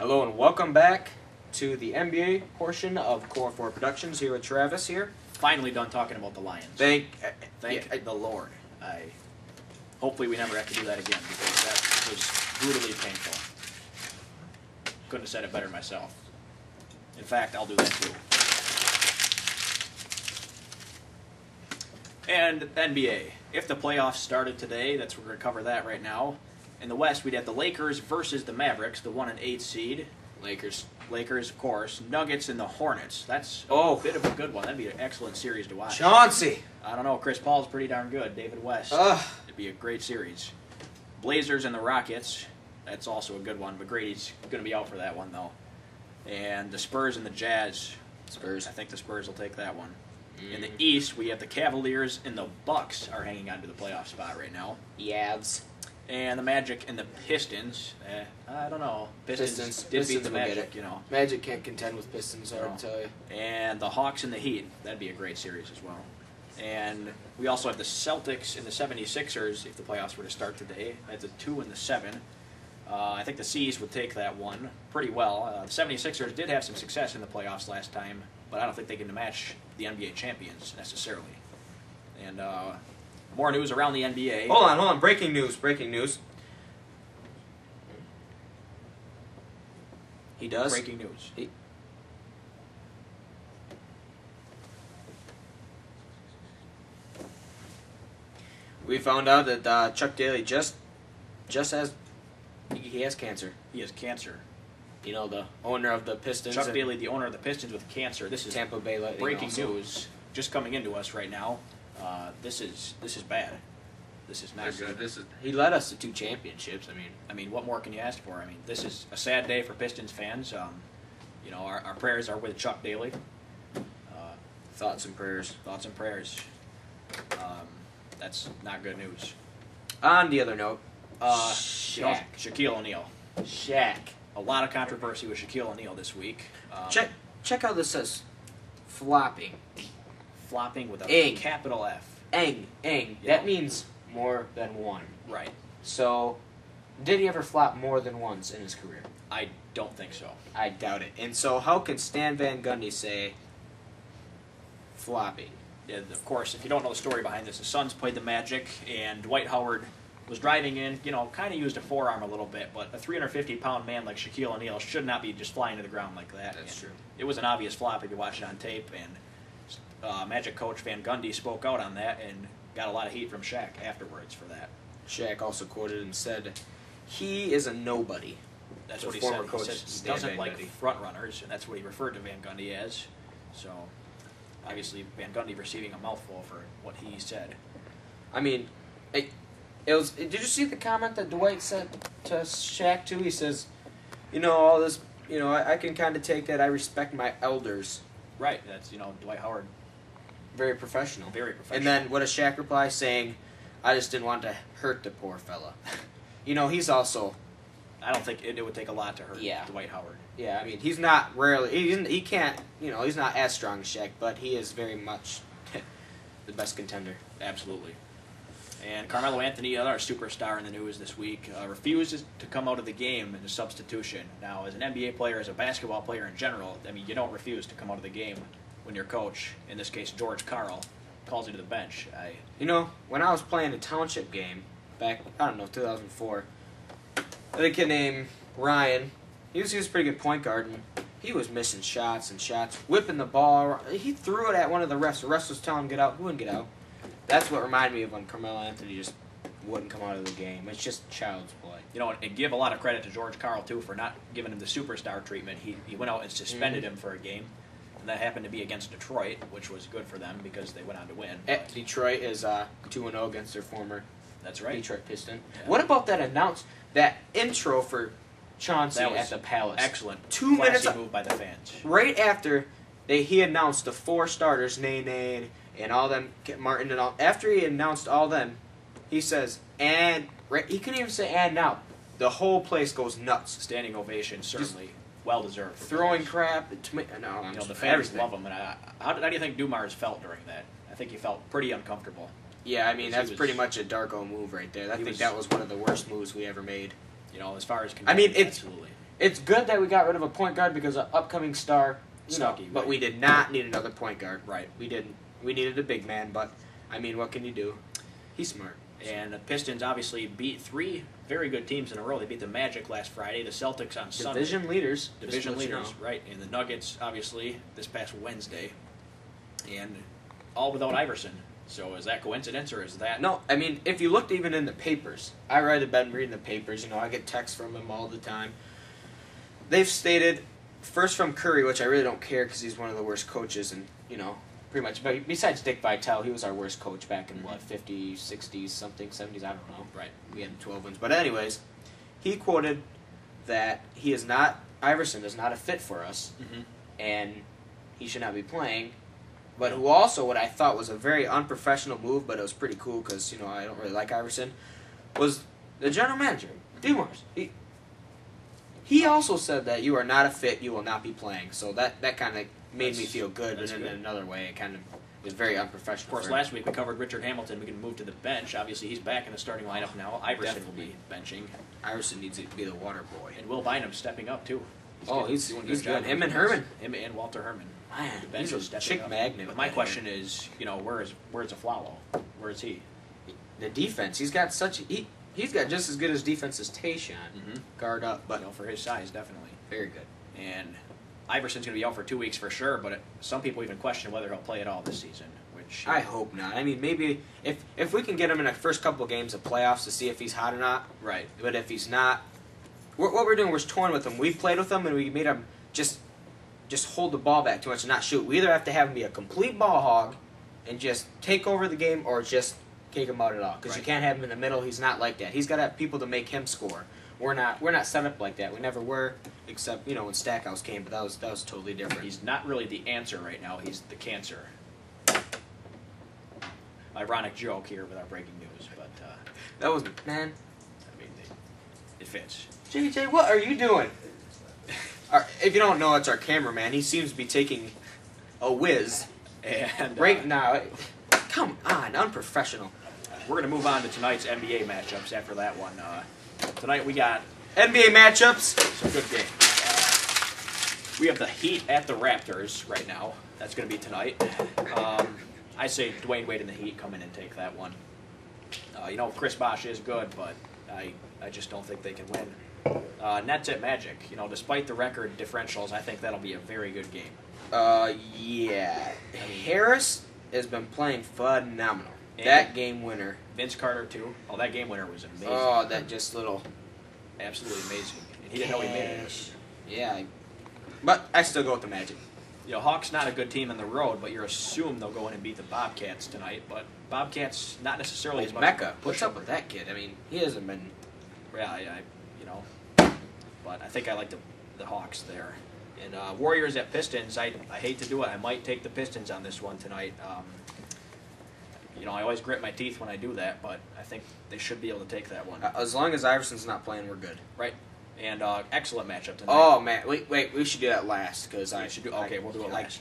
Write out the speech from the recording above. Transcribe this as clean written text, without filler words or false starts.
Hello and welcome back to the NBA portion of Core 4 Productions here with Travis here. Finally done talking about the Lions. Thank the Lord. Hopefully we never have to do that again because that was brutally painful. Couldn't have said it better myself. In fact, I'll do that too. And the NBA. If the playoffs started today, we're going to cover that right now. In the West, we'd have the Lakers versus the Mavericks, the 1 and 8 seed. Lakers, of course. Nuggets and the Hornets. That's a bit of a good one. That'd be an excellent series to watch. Chauncey. I don't know. Chris Paul's pretty darn good. David West. It'd be a great series. Blazers and the Rockets. That's also a good one. McGrady's going to be out for that one, though. And the Spurs and the Jazz. Spurs. I think the Spurs will take that one. In the East, we have the Cavaliers and the Bucks are hanging on to the playoff spot right now. Yavs. And the Magic and the Pistons. I don't know. Pistons did beat the Magic, you know. Magic can't contend with Pistons, I would tell you. And the Hawks and the Heat. That'd be a great series as well. And we also have the Celtics and the 76ers if the playoffs were to start today. That's a 2 and the 7. I think the C's would take that one pretty well. The 76ers did have some success in the playoffs last time, but I don't think they can match the NBA champions necessarily. And more news around the NBA. Hold on. Breaking news. He does? Breaking news. We found out that Chuck Daly just has cancer. He has cancer. You know, the owner of the Pistons. Chuck Daly, the owner of the Pistons with cancer. This is Tampa Bay Lightning. Breaking news just coming into us right now. This is bad. This is not good. He led us to 2 championships. I mean, what more can you ask for? I mean, this is a sad day for Pistons fans. You know, our prayers are with Chuck Daly. Thoughts and prayers. That's not good news. On the other note, Shaq. Shaquille O'Neal. Shaq. A lot of controversy with Shaquille O'Neal this week. Check how this says. Flopping. Flopping with a capital F. Eng. Yeah. That means more than one. Right. So, did he ever flop more than once in his career? I don't think so. I doubt it. And so, how can Stan Van Gundy say flopping? Yeah, of course, if you don't know the story behind this, the Suns played the Magic, and Dwight Howard was driving in, you know, kind of used a forearm a little bit, but a 350-pound man like Shaquille O'Neal should not be just flying to the ground like that. That's true. It was an obvious flop if you watch it on tape, and Magic coach Van Gundy spoke out on that and got a lot of heat from Shaq afterwards for that. Shaq also quoted and said, "He is a nobody." That's what he said. He said he doesn't like front runners, and that's what he referred to Van Gundy as. So, obviously, Van Gundy receiving a mouthful for what he said. I mean, it was. Did you see the comment that Dwight said to Shaq too? He says, "You know, all this. You know, I can kind of take that. I respect my elders." Right. That's Dwight Howard. Very professional. Very professional. And then what does Shaq reply? Saying, "I just didn't want to hurt the poor fella." You know, he's also. I don't think it would take a lot to hurt Dwight Howard. Yeah, I mean, he's not rarely. He can't. You know, he's not as strong as Shaq, but he is very much the best contender. Absolutely. And Carmelo Anthony, another superstar in the news this week, refuses to come out of the game in a substitution. Now, as an NBA player, as a basketball player in general, I mean, you don't refuse to come out of the game when your coach, in this case George Karl, calls you to the bench. You know, when I was playing a township game back, I don't know, 2004, I had a kid named Ryan. He was a pretty good point guard, and he was missing shots, whipping the ball around. He threw it at one of the refs. The refs was telling him to get out. He wouldn't get out. That's what reminded me of when Carmelo Anthony just wouldn't come out of the game. It's just child's play. You know, and give a lot of credit to George Karl, too, for not giving him the superstar treatment. He went out and suspended him for a game, and that happened to be against Detroit, which was good for them because they went on to win. Detroit is 2-0 against their former Detroit Piston. Yeah. What about that intro for Chauncey at the Palace? Excellent. 2 minutes move by the fans. Right after he announced the 4 starters, Nene and all them, Martin and all. After he announced all them, he says, and he couldn't even say and now. The whole place goes nuts. Standing ovation, certainly well deserved. Throwing crap. The fans love him. And how do you think Dumars felt during that? I think he felt pretty uncomfortable. Yeah, I mean that's pretty much a Darko move right there. I think that was one of the worst moves we ever made. You know, as far as I mean, absolutely. it's good that we got rid of a point guard because of upcoming star, Stuckey, but right. we did not need another point guard. Right. We didn't. We needed a big man, but, I mean, what can you do? He's smart. And the Pistons obviously beat 3 very good teams in a row. They beat the Magic last Friday, the Celtics on Sunday. Division leaders. Division Just to let you leaders, know. right. And the Nuggets, obviously, this past Wednesday. And all without Iverson. So is that coincidence, or is that... No, I mean, if you looked even in the papers, I have been reading the papers, I get texts from him all the time. They've stated, first from Curry, which I really don't care because he's one of the worst coaches, and, pretty much, but besides Dick Vitale, he was our worst coach back in, 50s, 60s, something, 70s, I don't know. Right. We had 12 wins. But anyways, he quoted that Iverson is not a fit for us, and he should not be playing. But who also, what I thought was a very unprofessional move, but it was pretty cool because, I don't really like Iverson, was the general manager, DeMars. He also said that you are not a fit, you will not be playing. So that kind of made me feel good, but in another way, it kind of was very unprofessional. Of course, last week we covered Richard Hamilton. We can move to the bench. Obviously, he's back in the starting lineup now. Iverson will be benching. Iverson needs to be the water boy. And Will Bynum stepping up, too. He's doing a good. job. Him and Herman. Him and Walter Herman. Man, The bench he's is a stepping chick up. magnet. But my question is, where's Aflalo? Where is he? The defense. He's got he's got just as good as defense as Tayshaun. Guard up, but For his size, definitely. very good. And Iverson's going to be out for 2 weeks for sure, but some people even question whether he'll play at all this season. Which I hope not. I mean, maybe if we can get him in the first couple games of playoffs to see if he's hot or not. Right. But if he's not, what we're doing, we're toying with him. We played with him and we made him just hold the ball back too much and not shoot. We either have to have him be a complete ball hog and just take over the game, or just kick him out at all. Because you can't have him in the middle. He's not like that. He's got to have people to make him score. We're not set up like that. We never were, except when Stackhouse came. But that was totally different. He's not really the answer right now. He's the cancer. Ironic joke here with our breaking news, but that was man. I mean, it fits. JJ, what are you doing? If you don't know, it's our cameraman. He seems to be taking a whiz. And Right now, come on, unprofessional. we're going to move on to tonight's NBA matchups after that one. Tonight we got NBA matchups. some good games. We have the Heat at the Raptors right now. That's going to be tonight. I say Dwayne Wade and the Heat come in and take that one. Chris Bosh is good, but I just don't think they can win. Nets at Magic. Despite the record differentials, I think that'll be a very good game. Yeah. Harris has been playing phenomenal. And that game winner. Vince Carter, too. Oh, that game winner was amazing. Oh, that just little... Absolutely amazing. And he didn't know he made it. Yeah. But I still go with the Magic. Hawks not a good team on the road, but you're assumed they'll go in and beat the Bobcats tonight. But Bobcats not necessarily as much. Mecca. What's up with that kid? I mean, he hasn't been... Yeah, but I think I like the Hawks there. And Warriors at Pistons, I hate to do it. I might take the Pistons on this one tonight. I always grit my teeth when I do that, but I think they should be able to take that one. As long as Iverson's not playing, we're good. Right. And excellent matchup tonight. Oh, man. Wait. We should do that last, because I should do. Okay, we'll do it last.